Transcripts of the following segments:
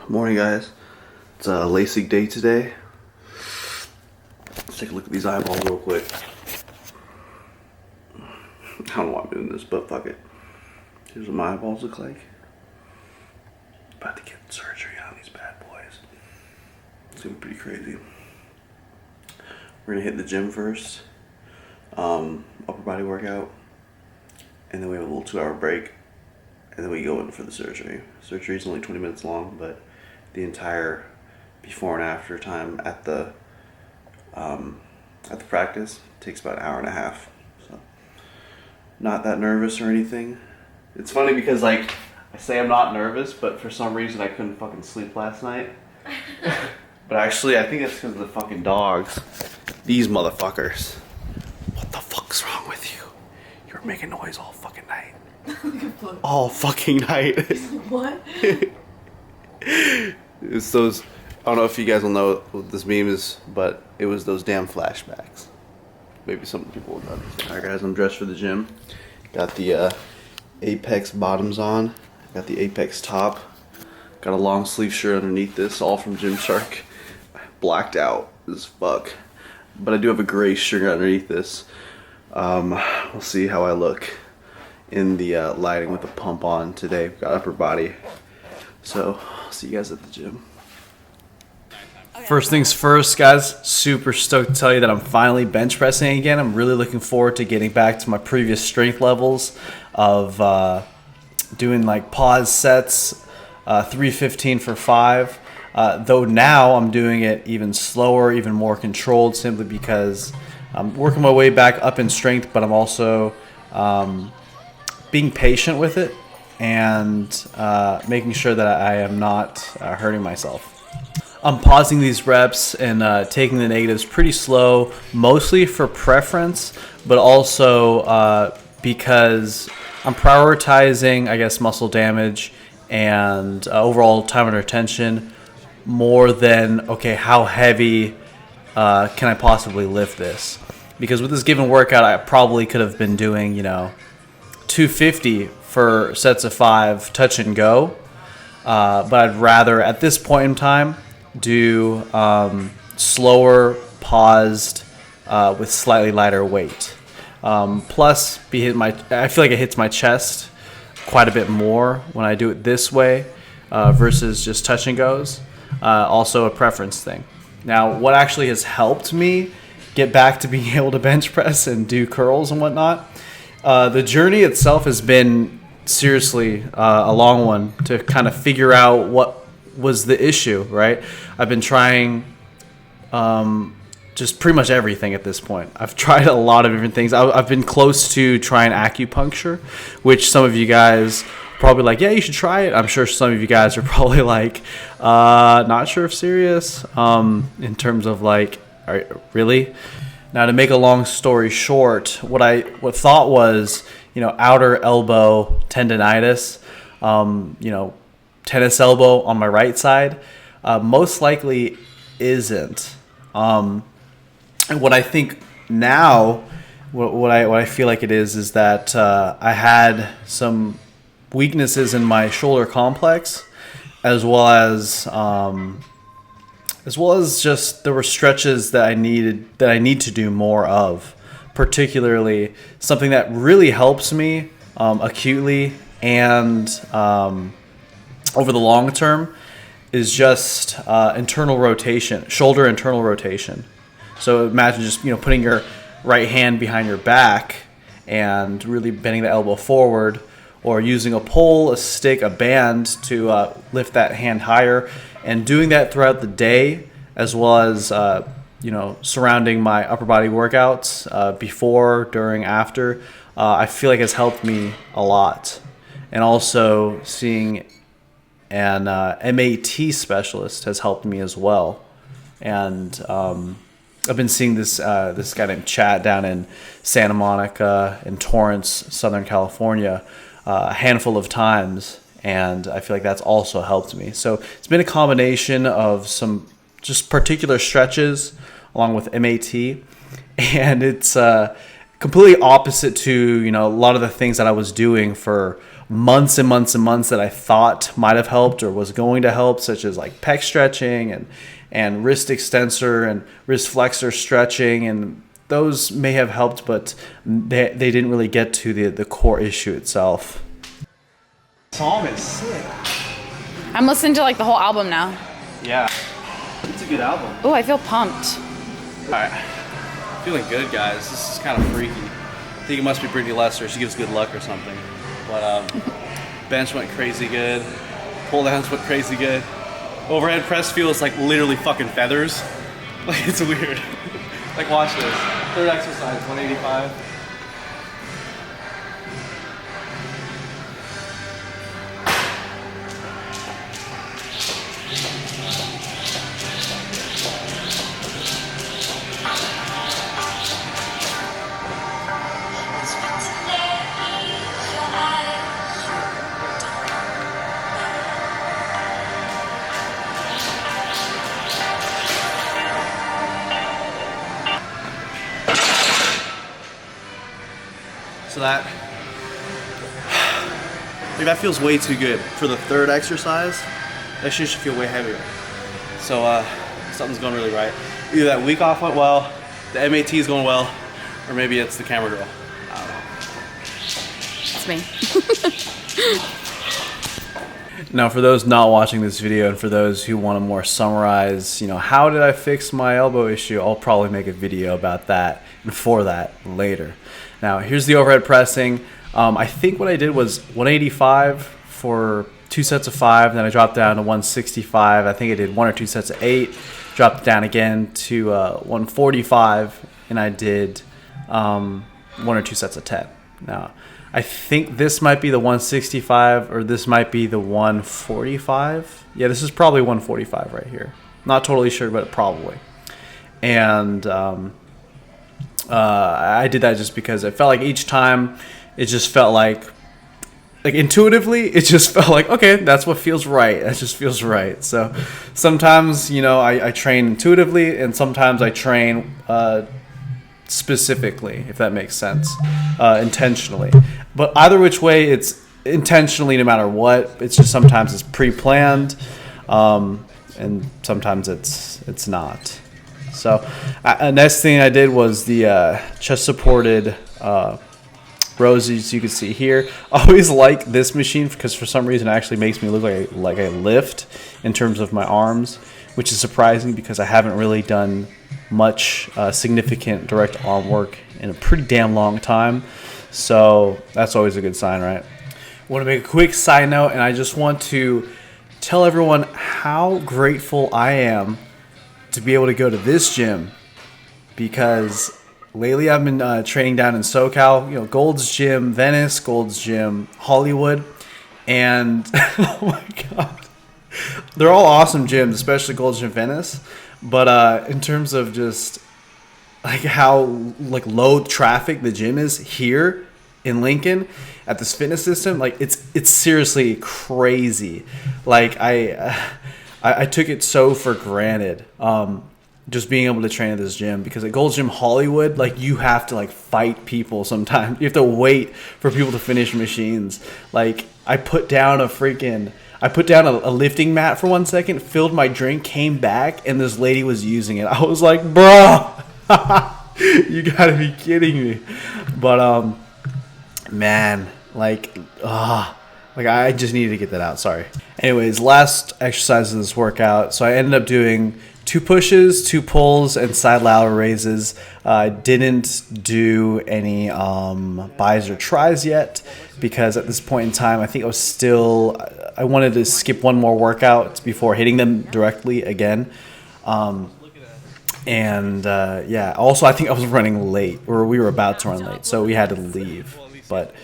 Morning, guys. It's a LASIK day today. Let's take a look at these eyeballs real quick. I don't know why I'm doing this, but fuck it. Here's what my eyeballs look like. About to get surgery on these bad boys. It's gonna be pretty crazy. We're gonna hit the gym first. Upper body workout. And then we have a little 2-hour break. And then we go in for the surgery. Surgery is only 20 minutes long, but the entire before and after time at the practice takes about an hour and a half. So not that nervous or anything. It's funny because like I say I'm not nervous, but for some reason I couldn't fucking sleep last night. But actually I think it's because of the fucking dogs. These motherfuckers. What the fuck's wrong with you? You're making noise all fucking night. All fucking night. What? It's those, I don't know if you guys will know what this meme is, but it was those damn flashbacks. Maybe some people will understand. Alright guys, I'm dressed for the gym. Got the Apex bottoms on. Got the Apex top. Got a long sleeve shirt underneath this, all from Gymshark. Blacked out as fuck. But I do have a gray shirt underneath this. We'll see how I look in the lighting with the pump on today. We've got upper body. So, I'll see you guys at the gym. First things first, guys, super stoked to tell you that I'm finally bench pressing again. I'm really looking forward to getting back to my previous strength levels of doing like pause sets, 315 for 5. Though now I'm doing it even slower, even more controlled, simply because I'm working my way back up in strength, but I'm also being patient with it and making sure that I am not hurting myself. I'm pausing these reps and taking the negatives pretty slow, mostly for preference, but also because I'm prioritizing, I guess, muscle damage and overall time under tension more than, okay, how heavy can I possibly lift this? Because with this given workout, I probably could have been doing, 250 for sets of 5, touch and go. But I'd rather, at this point in time, do slower, paused, with slightly lighter weight. Plus, I feel like it hits my chest quite a bit more when I do it this way versus just touch and goes. Also a preference thing. Now, what actually has helped me get back to being able to bench press and do curls and whatnot, the journey itself has been seriously a long one to kind of figure out what was the issue, right? I've been trying just pretty much everything at this point. I've tried a lot of different things. I've been close to trying acupuncture, which some of you guys probably like, yeah, you should try it. I'm sure some of you guys are probably like, not sure if serious, in terms of like, really? Now, to make a long story short, what thought was, outer elbow tendonitis, tennis elbow on my right side, most likely isn't. And what I think now, what I feel like it is that I had some weaknesses in my shoulder complex, as well as just there were stretches that I need to do more of, particularly something that really helps me acutely and over the long term is just internal rotation, shoulder internal rotation. So imagine just putting your right hand behind your back and really bending the elbow forward, or using a pole, a stick, a band to lift that hand higher, and doing that throughout the day, as well as surrounding my upper body workouts before, during, after. I feel like has helped me a lot, and also seeing an MAT specialist has helped me as well. And I've been seeing this guy named Chad down in Santa Monica and Torrance, Southern California, a handful of times, and I feel like that's also helped me. So it's been a combination of some just particular stretches along with MAT, and it's completely opposite to a lot of the things that I was doing for months and months and months that I thought might have helped or was going to help, such as like pec stretching and wrist extensor and wrist flexor stretching, and those may have helped, but they didn't really get to the core issue itself. Song is sick. I'm listening to like the whole album now. Yeah, it's a good album. Oh, I feel pumped. All right, feeling good, guys. This is kind of freaky. I think it must be Brittany Lester. She gives good luck or something. But bench went crazy good. Pull downs went crazy good. Overhead press feels like literally fucking feathers. Like, it's weird. Like, watch this. Third exercise, 185. So that feels way too good. For the third exercise, that shit should feel way heavier. So something's going really right. Either that week off went well, the MAT is going well, or maybe it's the camera girl. I don't know. It's me. Now, for those not watching this video and for those who want to more summarize, how did I fix my elbow issue, I'll probably make a video about that and for that later. Now, here's the overhead pressing. I think what I did was 185 for 2 sets of 5, then I dropped down to 165. I think I did 1 or 2 sets of 8, dropped down again to 145, and I did 1 or 2 sets of 10. Now, I think this might be the 165 or this might be the 145. Yeah, this is probably 145 right here. Not totally sure, but probably. And I did that just because it felt like each time it just felt like intuitively, it just felt like, okay, that's what feels right. That just feels right. So sometimes, I train intuitively, and sometimes I train specifically, if that makes sense, intentionally. But either which way, it's intentionally no matter what. It's just sometimes it's pre-planned, and sometimes it's not. So next thing I did was the chest supported rows, as you can see here. I always like this machine because for some reason it actually makes me look like I lift in terms of my arms, which is surprising because I haven't really done much significant direct arm work in a pretty damn long time. So that's always a good sign, right? I want to make a quick side note, and I just want to tell everyone how grateful I am to be able to go to this gym, because lately I've been training down in SoCal, Gold's Gym Venice, Gold's Gym Hollywood, and oh my god, they're all awesome gyms, especially Gold's Gym Venice. But in terms of just like how low traffic the gym is here in Lincoln at this fitness system, it's seriously crazy. I took it so for granted, just being able to train at this gym, because at Gold's Gym Hollywood, you have to fight people sometimes. You have to wait for people to finish machines. I put down a lifting mat for 1 second, filled my drink, came back, and this lady was using it. I was like, bro, you gotta be kidding me. But man, I just needed to get that out. Sorry. Anyways, last exercise of this workout. So I ended up doing 2 pushes, 2 pulls, and side lateral raises. I didn't do any bis or tris yet, because at this point in time, I think I wanted to skip one more workout before hitting them directly again. Yeah, also I think I was running late, or we were about to run late, so we had to leave. But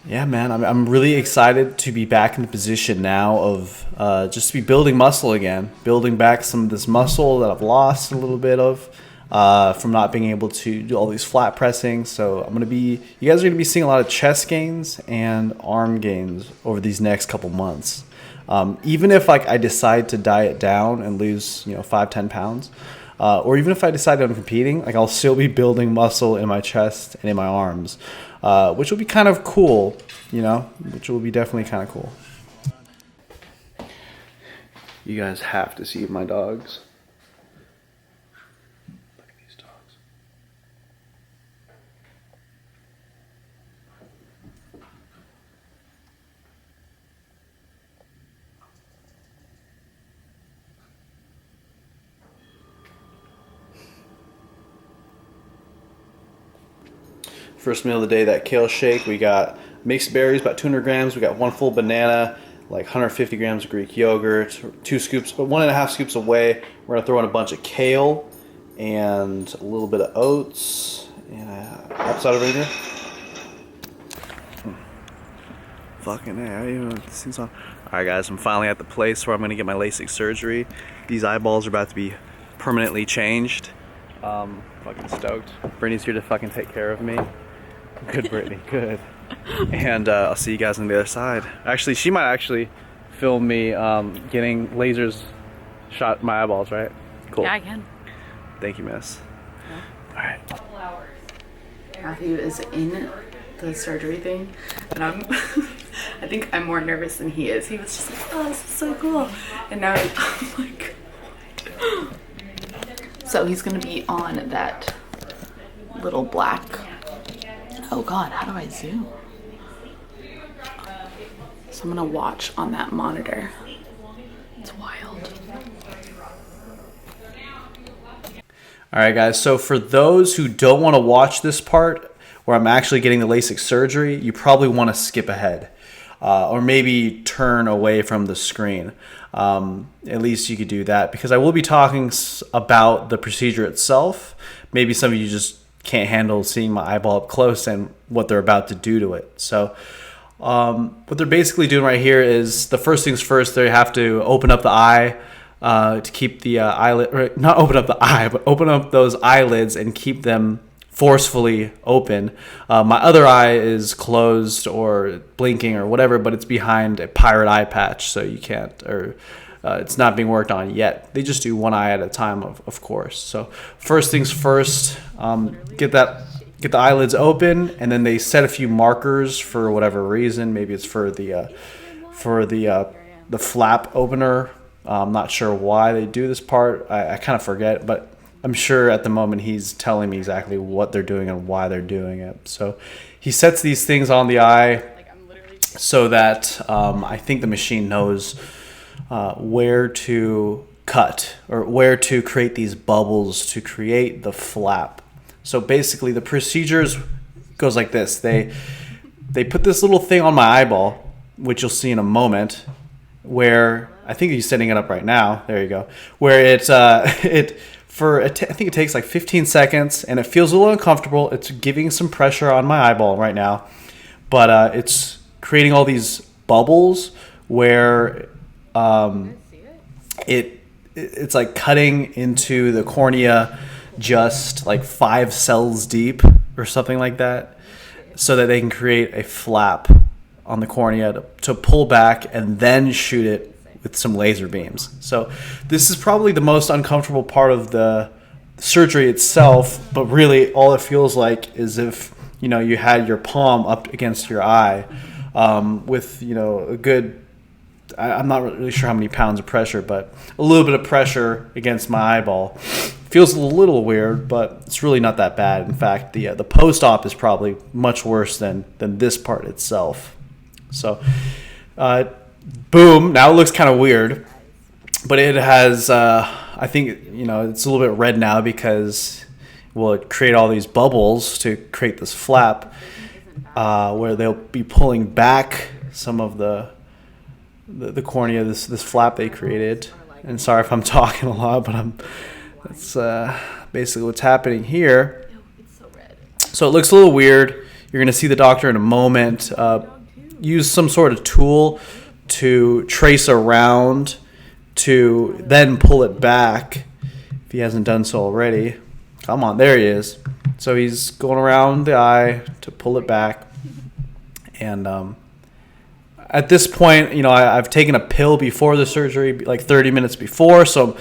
yeah, man, I'm really excited to be back in the position now of just to be building muscle again, building back some of this muscle that I've lost a little bit of from not being able to do all these flat pressing. So you guys are gonna be seeing a lot of chest gains and arm gains over these next couple months. Even if I decide to diet down and lose 5-10 pounds, or even if I decide I'm competing, I'll still be building muscle in my chest and in my arms. which will be kind of cool, you know, which will be definitely kind of cool. You guys have to see my dogs. Look at these dogs. First meal of the day, that kale shake. We got mixed berries, about 200 grams. We got 1 full banana, like 150 grams of Greek yogurt, 2 scoops, but 1.5 scoops away. We're gonna throw in a bunch of kale and a little bit of oats. And apple cider vinegar. Fucking hey, this thing's on. All right, guys, I'm finally at the place where I'm gonna get my LASIK surgery. These eyeballs are about to be permanently changed. Fucking stoked. Brittany's here to fucking take care of me. Good, Brittany, good. And I'll see you guys on the other side. Actually, she might actually film me getting lasers shot in my eyeballs, right? Cool. Yeah, I can. Thank you, miss. Yeah. All right. Matthew is in the surgery thing, and I think I'm more nervous than he is. He was just like, oh, this is so cool. And now I'm like, what? So he's gonna be on that little black, oh God, how do I zoom? So I'm gonna watch on that monitor. It's wild. All right, guys, so for those who don't want to watch this part where I'm actually getting the LASIK surgery, you probably want to skip ahead or maybe turn away from the screen. At least you could do that, because I will be talking about the procedure itself. Maybe some of you just can't handle seeing my eyeball up close and what they're about to do to it. So what they're basically doing right here is, the first things first, they have to open up the eye to keep the eyelid, or not open up the eye, but open up those eyelids and keep them forcefully open. My other eye is closed or blinking or whatever, but it's behind a pirate eye patch, so you can't, or it's not being worked on yet. They just do one eye at a time, of course. So first things first, get the eyelids open, and then they set a few markers for whatever reason. Maybe it's for the flap opener. I'm not sure why they do this part. I kind of forget, but I'm sure at the moment he's telling me exactly what they're doing and why they're doing it. So he sets these things on the eye so that I think the machine knows where to cut or where to create these bubbles to create the flap. So basically the procedures goes like this. They put this little thing on my eyeball, which you'll see in a moment, where I think he's setting it up right now. There you go. Where I think it takes like 15 seconds, and it feels a little uncomfortable. It's giving some pressure on my eyeball right now, but it's creating all these bubbles where it's like cutting into the cornea just like 5 cells deep or something like that, so that they can create a flap on the cornea to pull back and then shoot it with some laser beams. So this is probably the most uncomfortable part of the surgery itself, but really all it feels like is if, you know, you had your palm up against your eye with, you know, a good, I'm not really sure how many pounds of pressure, but a little bit of pressure against my eyeball. Feels a little weird, but it's really not that bad. In fact, the post-op is probably much worse than this part itself. So boom, now it looks kind of weird, but it has, I think, you know, it's a little bit red now because we'll create all these bubbles to create this flap where they'll be pulling back some of the cornea, this flap they created. And sorry if I'm talking a lot, but that's basically what's happening here. So it looks a little weird. You're going to see the doctor in a moment. Use some sort of tool to trace around to then pull it back if he hasn't done so already. Come on, there he is. So he's going around the eye to pull it back. And at this point, you know, I've taken a pill before the surgery, like 30 minutes before. So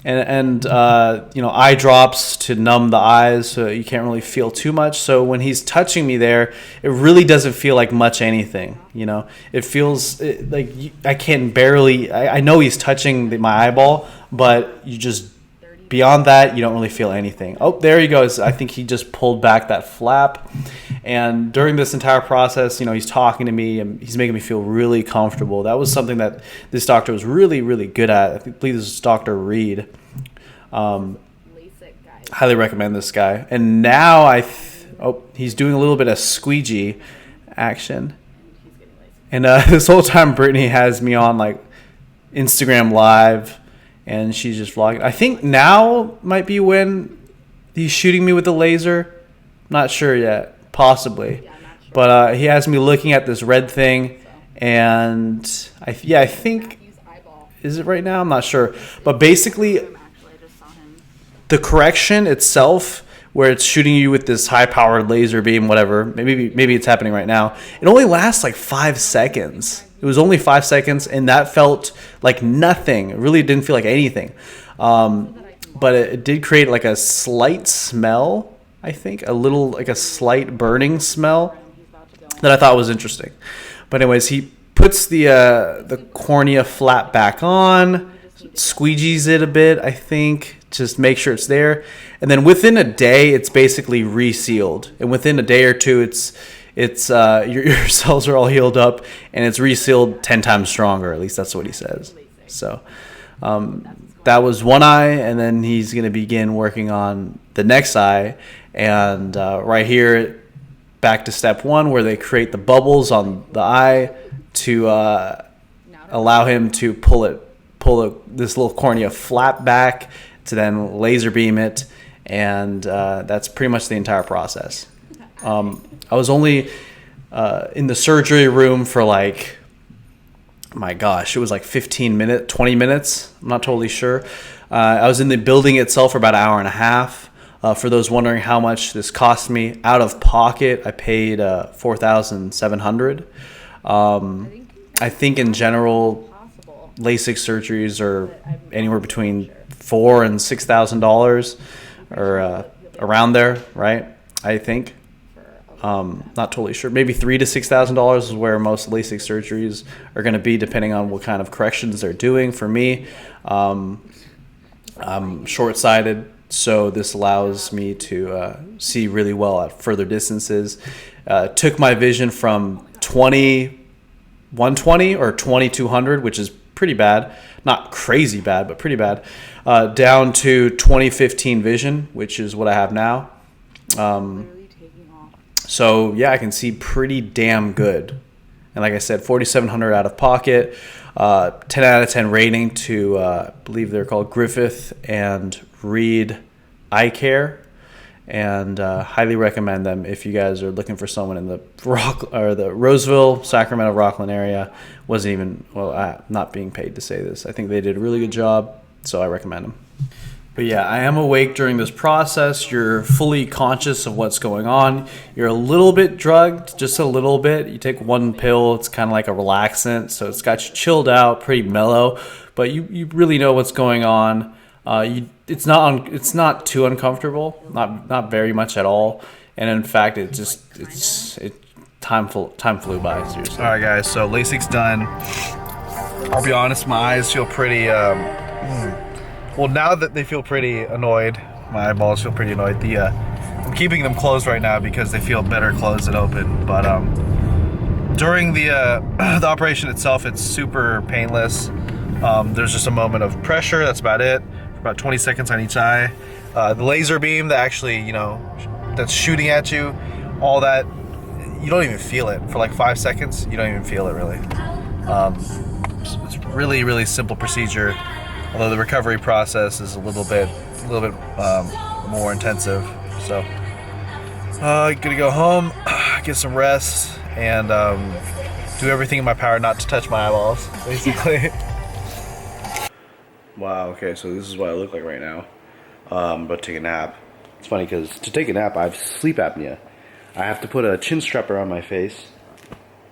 and you know, eye drops to numb the eyes so you can't really feel too much. So when he's touching me there, it really doesn't feel like much anything. You know, it feels like I can barely. I know he's touching my eyeball, but you just beyond that, you don't really feel anything. Oh, there he goes. I think he just pulled back that flap. And during this entire process, you know, he's talking to me and he's making me feel really comfortable. That was something that this doctor was really, really good at. I believe this is Dr. Reed. LASIK guy. Highly recommend this guy. And now he's doing a little bit of squeegee action. And this whole time, Brittany has me on like Instagram Live. And she's just vlogging. I think now might be when he's shooting me with the laser. Not sure yet. Possibly. Yeah, sure. But he has me looking at this red thing. And I think... Is it right now? I'm not sure. But basically, the correction itself, where it's shooting you with this high-powered laser beam, whatever. Maybe it's happening right now. It only lasts like 5 seconds. It was only 5 seconds, and that felt like nothing. It really didn't feel like anything. But it did create like a slight smell, I think. Like a slight burning smell that I thought was interesting. But anyways, he puts the cornea flap back on, squeegees it a bit, I think, just make sure it's there. And then within a day, it's basically resealed. And within a day or two, your cells are all healed up and it's resealed 10 times stronger. At least that's what he says. So that was one eye, and then he's going to begin working on the next eye. And right here, back to step one, where they create the bubbles on the eye to allow him to pull this little cornea flap back to then laser beam it. And that's pretty much the entire process. I was only in the surgery room for like, my gosh, it was like 20 minutes. I'm not totally sure. I was in the building itself for about an hour and a half. For those wondering how much this cost me, out of pocket, I paid $4,700. I think in general, LASIK surgeries are anywhere between $4,000 and $6,000, or around there, right? I think. Not totally sure. Maybe $3,000 to $6,000 is where most LASIK surgeries are going to be, depending on what kind of corrections they're doing. For me, I'm short-sighted, so this allows me to see really well at further distances. Took my vision from 120 or 2200, which is pretty bad, not crazy bad, but pretty bad, down to 2015 vision, which is what I have now. So yeah, I can see pretty damn good. And like I said, 4,700 out of pocket, 10 out of 10 rating to, I believe they're called Griffith and Reed Eye Care. And highly recommend them if you guys are looking for someone in the Roseville, Sacramento, Rockland area. Wasn't even, not being paid to say this. I think they did a really good job, so I recommend them. But yeah, I am awake during this process. You're fully conscious of what's going on. You're a little bit drugged, just a little bit. You take one pill, it's kind of like a relaxant, so it's got you chilled out, pretty mellow. But you really know what's going on. It's not too uncomfortable, not very much at all. And in fact, time flew by, seriously. All right, guys. So LASIK's done. I'll be honest, my eyes feel pretty. Well, now that they feel pretty annoyed, my eyeballs feel pretty annoyed. I'm keeping them closed right now because they feel better closed than open. But during the operation itself, it's super painless. There's just a moment of pressure. That's about it. About 20 seconds on each eye. The laser beam that actually, that's shooting at you, all that, you don't even feel it. For like 5 seconds, you don't even feel it really. It's really, really simple procedure. Although the recovery process is a little bit more intensive. So, gonna go home, get some rest, and do everything in my power not to touch my eyeballs, basically. Wow. Okay, so this is what I look like right now. But take a nap. It's funny because to take a nap, I have sleep apnea. I have to put a chin strap around my face,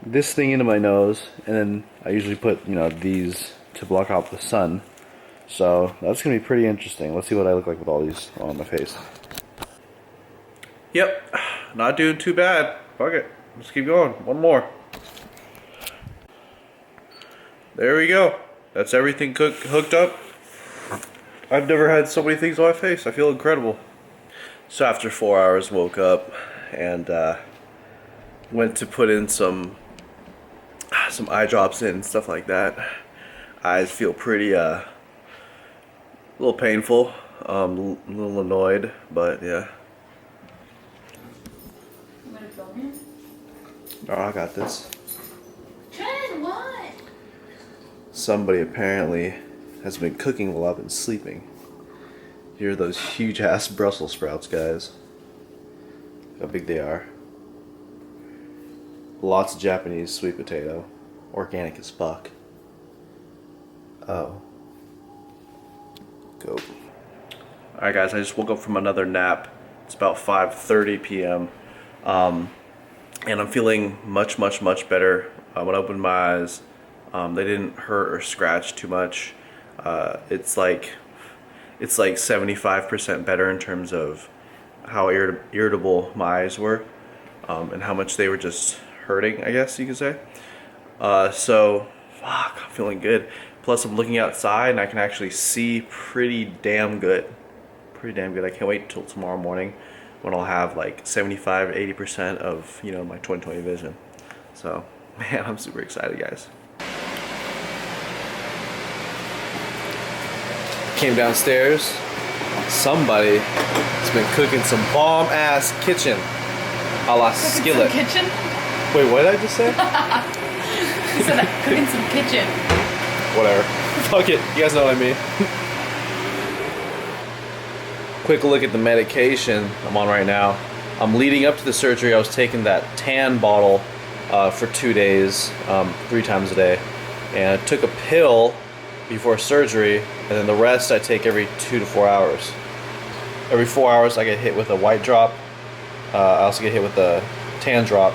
this thing into my nose, and then I usually put these to block out the sun. So that's gonna be pretty interesting. Let's see what I look like with all these on my face. Yep, not doing too bad. Fuck it, let's keep going. One more. There we go. That's everything hooked up. I've never had so many things on my face. I feel incredible. So after 4 hours, woke up and went to put in some eye drops in and stuff like that. Eyes feel pretty a little painful, a little annoyed, but yeah. You want to film him? Oh, I got this. Trent, what? Somebody apparently has been cooking while I've been sleeping. Here are those huge ass Brussels sprouts, guys. Look how big they are. Lots of Japanese sweet potato. Organic as fuck. Oh. Go. Alright guys, I just woke up from another nap. It's about 5:30 p.m. And I'm feeling much better. When I opened my eyes, they didn't hurt or scratch too much. It's like 75% better in terms of how irritable my eyes were, and how much they were just hurting, I guess you could say. So, fuck, I'm feeling good. Plus, I'm looking outside and I can actually see pretty damn good. I can't wait till tomorrow morning when I'll have like 75-80% of, you know, my 20/20 vision. So, man, I'm super excited, guys. Came downstairs. Somebody has been cooking some bomb ass kitchen a la skillet. Some kitchen? Wait, what did I just say? I said I'm cooking some kitchen. Whatever. Fuck it. You guys know what I mean. Quick look at the medication I'm on right now. Leading up to the surgery, I was taking that tan bottle for 2 days, 3 times a day. And I took a pill before surgery, and then the rest I take every 2 to 4 hours. Every 4 hours I get hit with a white drop. I also get hit with a tan drop.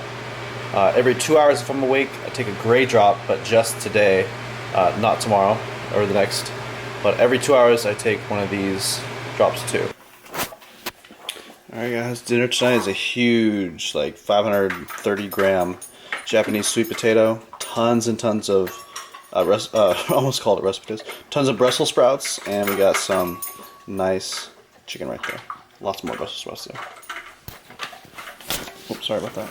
Every 2 hours if I'm awake, I take a gray drop, but just today, not tomorrow or the next. But every 2 hours I take one of these drops too. Alright guys, dinner tonight is a huge, like 530 gram Japanese sweet potato, tons and tons of almost called it russet potatoes. Tons of Brussels sprouts, and we got some nice chicken right there. Lots more Brussels sprouts there. Oops, sorry about that.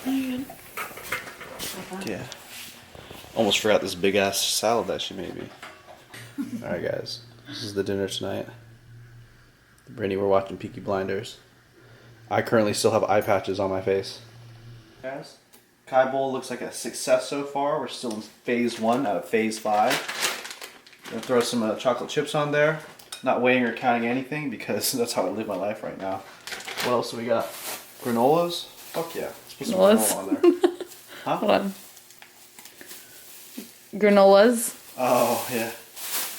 Yeah. Almost forgot this big ass salad that she made me. Alright guys, this is the dinner tonight. Brittany, we're watching Peaky Blinders. I currently still have eye patches on my face. Guys, Kai Bowl looks like a success so far. We're still in phase 1 out of phase 5. Gonna throw some chocolate chips on there. Not weighing or counting anything because that's how I live my life right now. What else do we got? Granolas? Fuck yeah. Let's put some granola on there. Huh? Hold on. Granolas. Oh, yeah.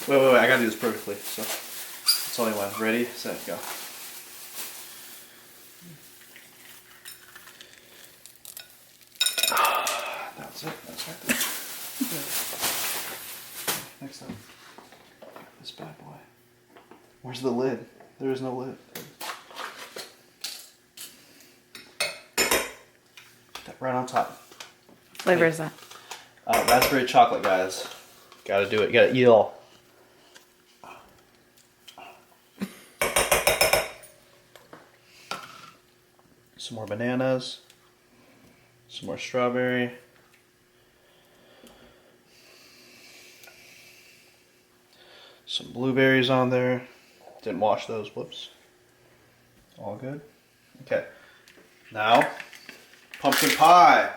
Wait. I gotta do this perfectly. So, it's only one. Ready, set, go. That's it. That's right there. Next up. This bad boy. Where's the lid? There is no lid. Right on top. Flavor is that? Raspberry chocolate, guys. Gotta do it. Gotta eat it all. Some more bananas. Some more strawberry. Some blueberries on there. Didn't wash those. Whoops. All good. Okay. Now, pumpkin pie.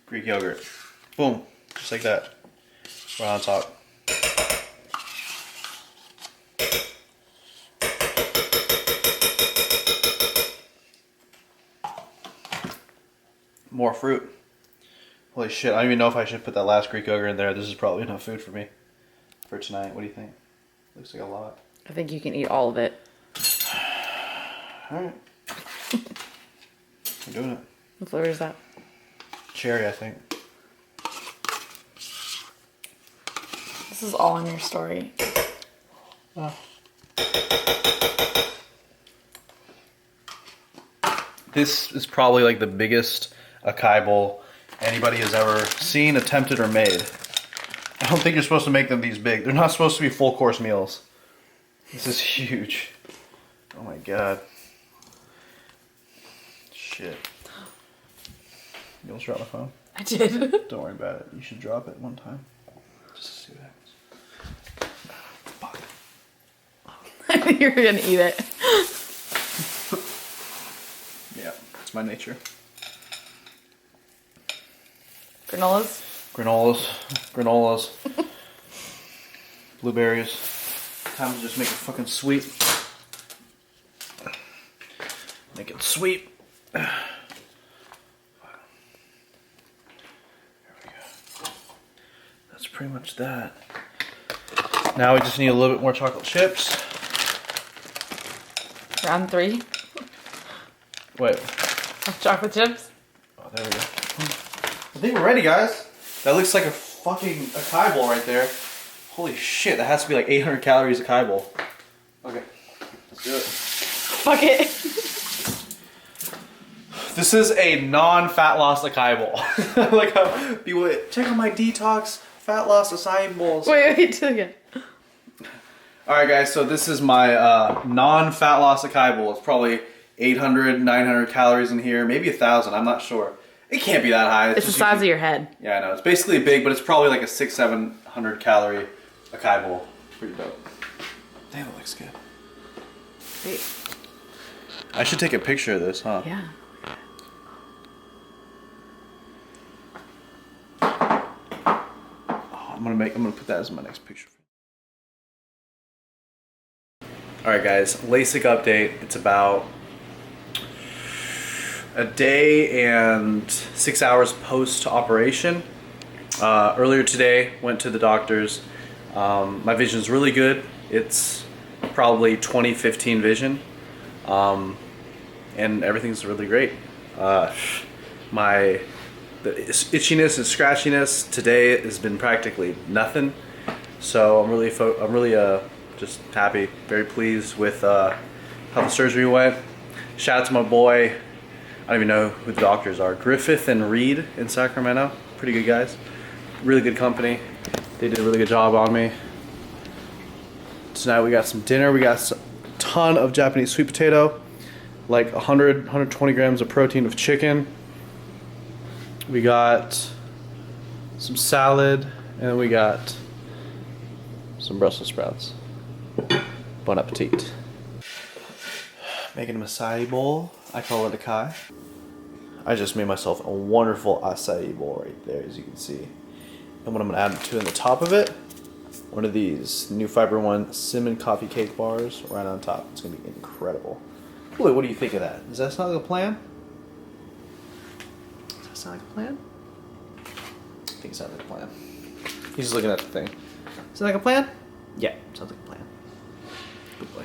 Greek yogurt. Boom. Just like that. Right on top. More fruit. Holy shit, I don't even know if I should put that last Greek yogurt in there. This is probably enough food for me for tonight. What do you think? Looks like a lot. I think you can eat all of it. Alright. We're doing it. What flavor is that? Cherry, I think. This is all in your story. This is probably like the biggest acai bowl anybody has ever seen, attempted, or made. I don't think you're supposed to make them these big. They're not supposed to be full course meals. This is huge. Oh my god. Shit. You almost dropped my phone? I did. Don't worry about it. You should drop it one time. Just to see what happens. Fuck. I think you're gonna eat it. Yeah, it's my nature. Granolas? Granolas. Blueberries. Time to just make it fucking sweet. Make it sweet. There we go. That's pretty much that. Now we just need a little bit more chocolate chips. Round 3 Wait. of chocolate chips. Oh, there we go. I think we're ready, guys. That looks like a fucking acai bowl right there. Holy shit, that has to be like 800 calories acai bowl. Okay, let's do it. Fuck it. This is a non-fat loss acai bowl. Like how people check out my detox fat loss acai bowls. Wait, do it again. All right, guys. So this is my non-fat loss acai bowl. It's probably 800, 900 calories in here, maybe 1,000. I'm not sure. It can't be that high. It's the size of your head. Yeah, I know. It's basically big, but it's probably like a 600-700 calorie acai bowl. Pretty dope. Damn, it looks good. Wait. I should take a picture of this, huh? Yeah. Oh, I'm gonna put that as my next picture. All right, guys. LASIK update. It's about a day and 6 hours post-operation. Earlier today, went to the doctor's. My vision is really good. It's probably 20/15 vision, and everything's really great. The itchiness and scratchiness today has been practically nothing. So I'm really just happy, very pleased with how the surgery went. Shout out to my boy. I don't even know who the doctors are. Griffith and Reed in Sacramento. Pretty good guys. Really good company. They did a really good job on me. Tonight we got some dinner. We got a ton of Japanese sweet potato, like 120 grams of protein of chicken. We got some salad, and we got some Brussels sprouts. Bon appetit. Making a acai bowl. I call it acai. I just made myself a wonderful acai bowl right there, as you can see. And what I'm gonna add to in the top of it, one of these new Fiber One cinnamon coffee cake bars right on top. It's gonna be incredible. Boy, what do you think of that? Does that sound like a plan? Does that sound like a plan? I think it sounds like a plan. He's just looking at the thing. Sound like a plan? Yeah, sounds like a plan. Good boy.